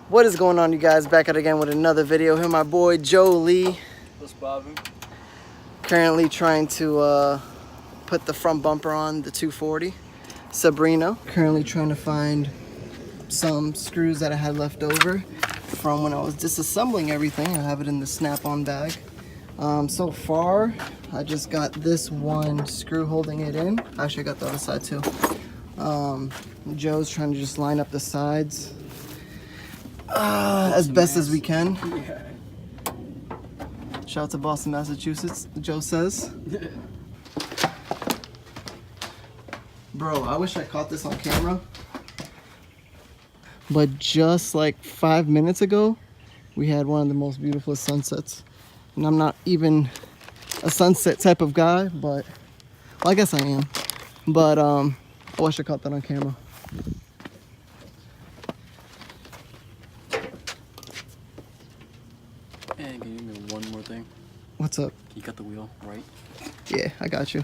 What is going on, you guys? Back at it again with another video. Here my boy Joe Lee. What's bobbing? Currently trying to put the front bumper on the 240. Sabrina. Currently trying to find some screws that I had left over from when I was disassembling everything. I have it in the snap-on bag. So far, I just got this one screw holding it in. Actually, I got the other side too. Joe's trying to just line up the sides as best as we can. Yeah. Shout out to Boston, Massachusetts, Joe says. Bro, I wish I caught this on camera. But just like 5 minutes ago, we had one of the most beautiful sunsets. And I'm not even a sunset type of guy, but well, I guess I am. But I wish I caught that on camera. And can you give me one more thing? What's up? You got the wheel right? Yeah, I got you.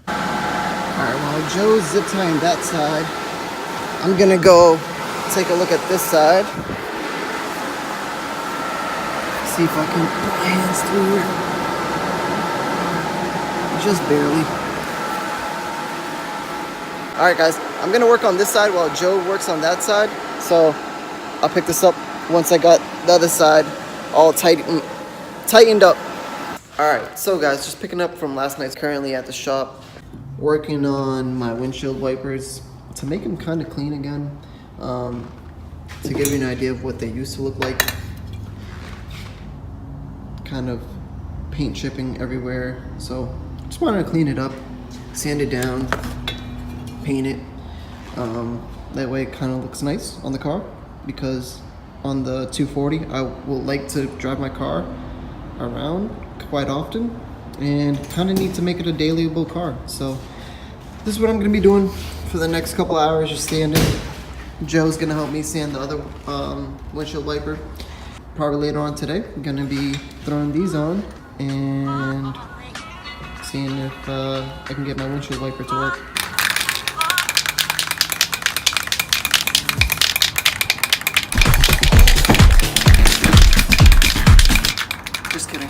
Alright, while Joe's zip tying that side, I'm gonna go take a look at this side. See if I can put my hands through here. Just barely. Alright guys, I'm gonna work on this side while Joe works on that side. So I'll pick this up once I got the other side all tightened up. Alright, so guys, just picking up from last night's, currently at the shop, working on my windshield wipers to make them kind of clean again, to give you an idea of what they used to look like. Kind of paint chipping everywhere, so just wanted to clean it up, sand it down, paint it. That way it kind of looks nice on the car, because on the 240 I will like to drive my car around quite often and kind of need to make it a dailyable car. So this is what I'm going to be doing for the next couple hours, just sanding. Joe's going to help me sand the other windshield wiper. Probably later on today, I'm going to be throwing these on and seeing if I can get my windshield wiper to work. Just kidding.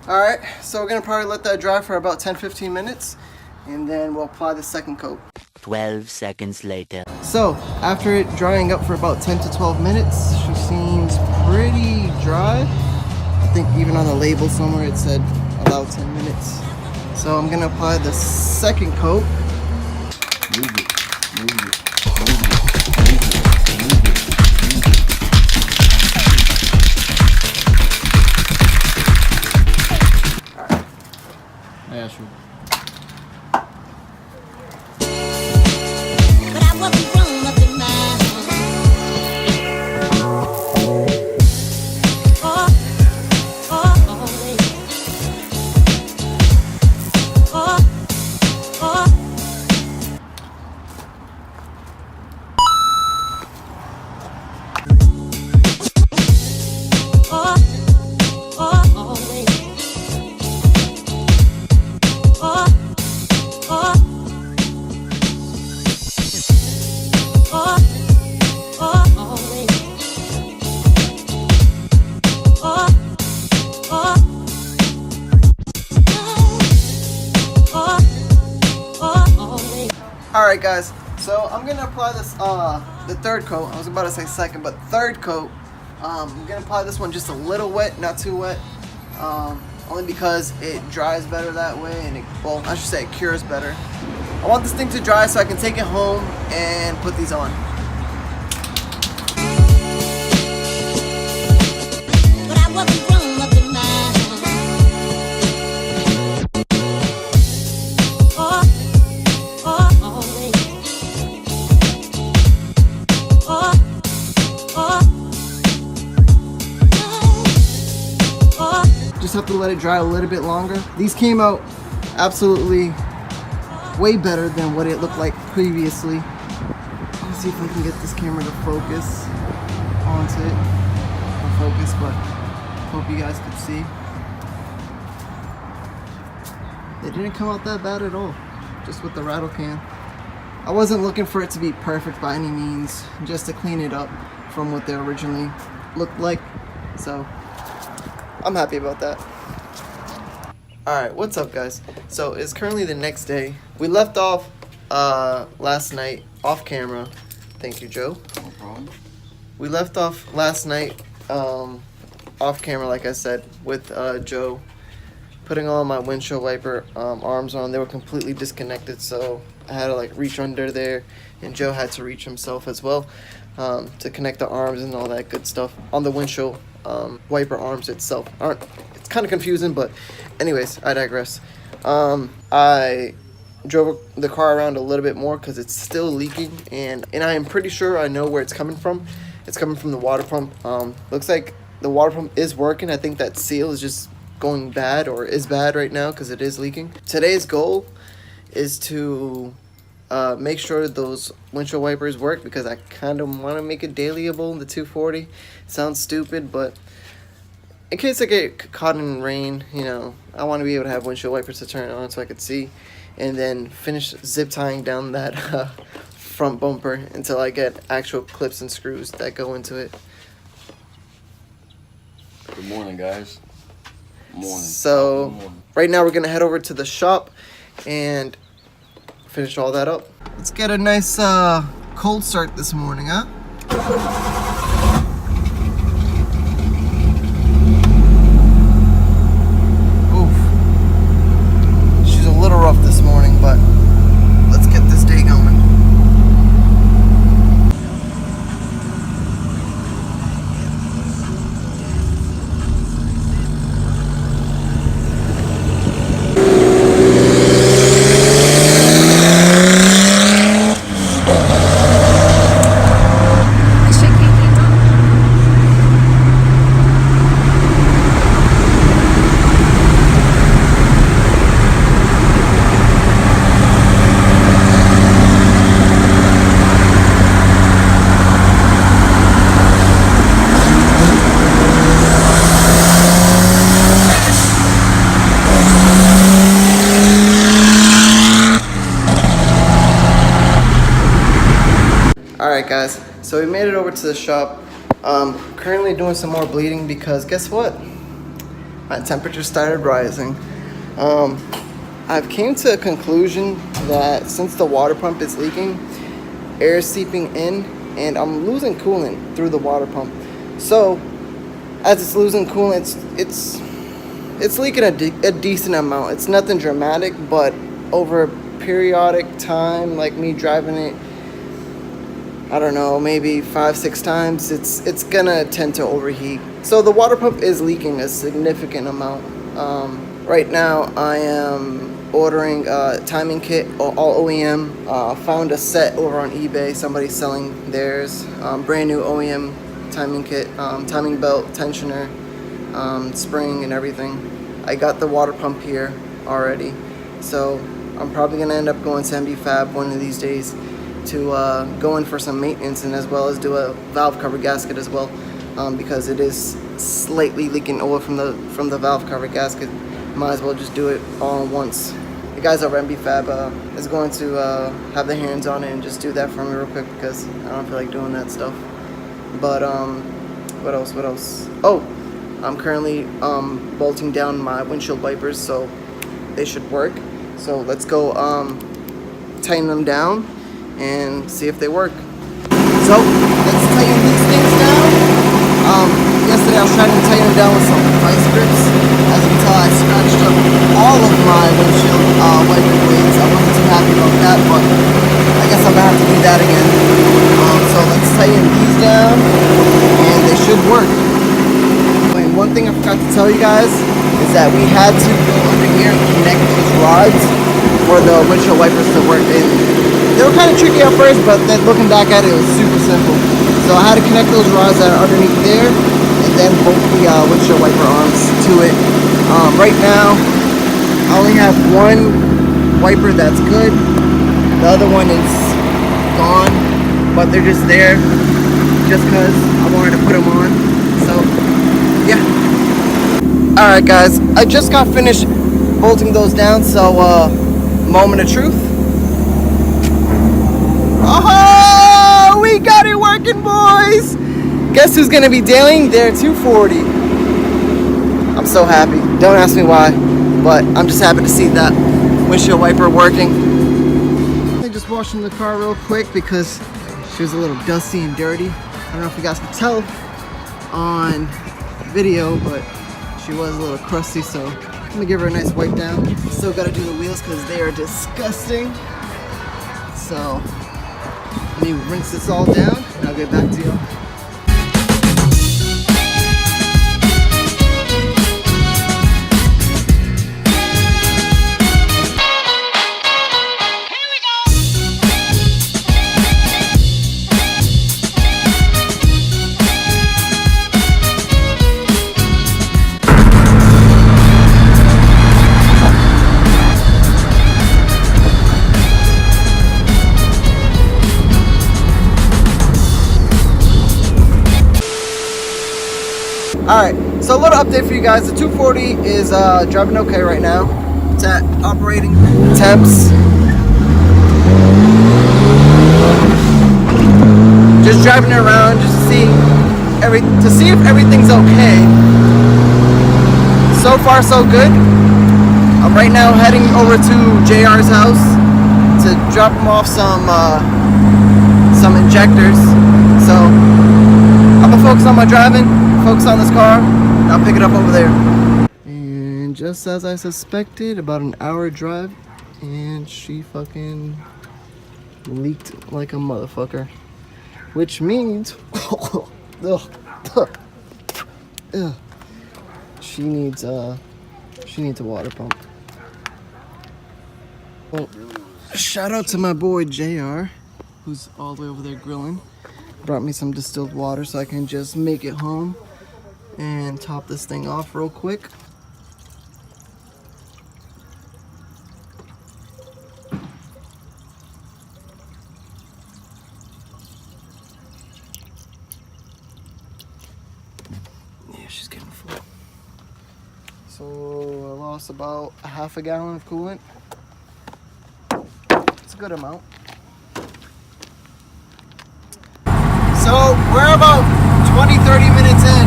Alright, so we're going to probably let that dry for about 10-15 minutes, and then we'll apply the second coat. 12 seconds later. So, after it drying up for about 10 to 12 minutes, she seems pretty dry. I think even on the label somewhere it said about 10 minutes. So I'm going to apply the second coat. Move it. I asked you. Alright guys, so I'm going to apply this, the third coat. I was about to say second, but third coat. I'm going to apply this one just a little wet, not too wet. Only because it dries better that way, and well, I should say it cures better. I want this thing to dry so I can take it home and put these on. But I wasn't grown up in just have to let it dry a little bit longer. These came out absolutely way better than what it looked like previously. Let's see if I can get this camera to focus onto it. Or focus, but hope you guys could see. It didn't come out that bad at all, just with the rattle can. I wasn't looking for it to be perfect by any means, just to clean it up from what they originally looked like. So I'm happy about that. Alright, what's up guys? So it's currently the next day. We left off last night off camera. Thank you, Joe. No problem. We left off last night off camera, like I said, with Joe putting all my windshield wiper arms on. They were completely disconnected, so I had to like reach under there, and Joe had to reach himself as well to connect the arms and all that good stuff on the windshield wiper arms itself. It's kind of confusing, but anyways, I digress. I drove the car around a little bit more because it's still leaking, and I am pretty sure I know where it's coming from. It's coming from the water pump. Looks like the water pump is working. I think that seal is just going bad, or is bad right now, because it is leaking. Today's goal is to make sure those windshield wipers work, because I kind of want to make it dailyable, the 240. Sounds stupid, but in case I get caught in rain, you know, I want to be able to have windshield wipers to turn on so I could see, and then finish zip tying down that front bumper until I get actual clips and screws that go into it. Good morning, guys. Morning. So Good morning. right now we're gonna head over to the shop and finish all that up. Let's get a nice cold start this morning, huh? Oof. She's a little rough this morning, but let's get this day going. Alright guys, so we made it over to the shop. Currently doing some more bleeding because guess what? My temperature started rising. I've came to a conclusion that since the water pump is leaking, air is seeping in, and I'm losing coolant through the water pump. So as it's losing coolant, it's leaking a decent amount. It's nothing dramatic, but over a periodic time, like me driving it, I don't know, maybe 5-6 times, it's gonna tend to overheat. So the water pump is leaking a significant amount. Right now I am ordering a timing kit, all OEM. Found a set over on eBay, somebody's selling theirs. Brand new OEM timing kit, timing belt, tensioner, spring and everything. I got the water pump here already, so I'm probably gonna end up going to MB Fab one of these days to go in for some maintenance, and as well as do a valve cover gasket as well, because it is slightly leaking oil from the valve cover gasket. Might as well just do it all at once. The guys over at MB Fab is going to have their hands on it and just do that for me real quick, because I don't feel like doing that stuff. But what else? Oh, I'm currently bolting down my windshield wipers, so they should work. So let's go tighten them down and see if they work. So let's tighten these things down. Yesterday I was trying to tighten them down with some vice grips. As you can tell, I scratched up all of my windshield wiper blades. I wasn't too happy about that, but I guess I'm gonna have to do that again. So let's tighten these down, and they should work. And one thing I forgot to tell you guys is that we had to go under here and connect these rods for the windshield wipers to work. They were kind of tricky at first, but then looking back at it, it was super simple. So I had to connect those rods that are underneath there, and then bolt the windshield wiper arms to it. Right now, I only have one wiper that's good. The other one is gone, but they're just there just because I wanted to put them on. So, yeah. Alright guys, I just got finished bolting those down, so moment of truth. Oh, we got it working, boys! Guess who's gonna be dealing their 240? I'm so happy. Don't ask me why, but I'm just happy to see that windshield wiper working. I just washing the car real quick because she was a little dusty and dirty. I don't know if you guys could tell on video, but she was a little crusty, so I'm gonna give her a nice wipe down. Still gotta do the wheels because they are disgusting. So let me rinse this all down and I'll get back to you. Alright, so a little update for you guys. The 240 is driving okay right now. It's at operating temps. Just driving it around just to see if everything's okay. So far so good. I'm right now heading over to JR's house to drop him off some injectors. So I'm gonna focus on my driving, focus on this car, and I'll pick it up over there. And just as I suspected, about an hour drive, and she fucking leaked like a motherfucker. Which means she needs a water pump. Well, shout out to my boy JR, who's all the way over there grilling. Brought me some distilled water so I can just make it home and top this thing off real quick. Yeah, she's getting full. So I lost about a half a gallon of coolant. It's a good amount. So we're about 20-30 minutes in,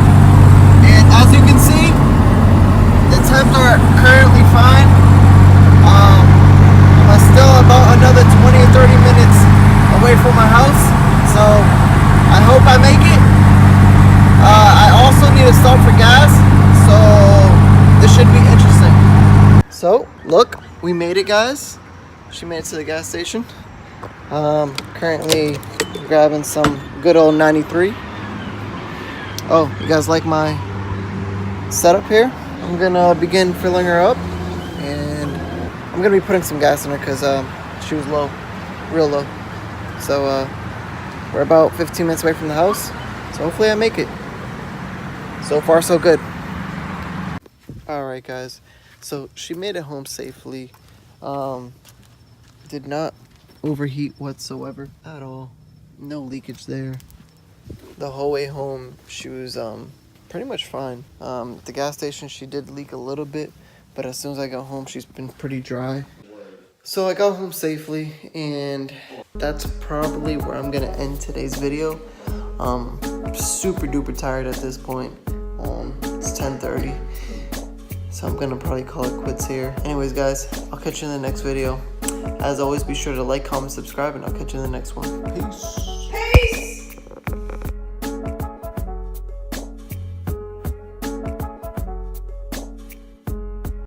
and as you can see, the temps are currently fine. I'm still about another 20 or 30 minutes away from my house, so I hope I make it. I also need to stop for gas, so this should be interesting. So look, we made it, guys. She made it to the gas station. Currently grabbing some good old 93. Oh, you guys like my setup here? I'm gonna begin filling her up, and I'm gonna be putting some gas in her because she was low, real low. So we're about 15 minutes away from the house, so hopefully I make it. So far so good. Alright guys, so she made it home safely. Did not overheat whatsoever at all. No leakage there. The whole way home she was pretty much fine. The gas station she did leak a little bit, but as soon as I got home she's been pretty dry. So I got home safely, and that's probably where I'm gonna end today's video. I'm super duper tired at this point. It's 10:30, so I'm gonna probably call it quits here. Anyways guys, I'll catch you in the next video. As always, be sure to like, comment, subscribe, and I'll catch you in the next one. Peace.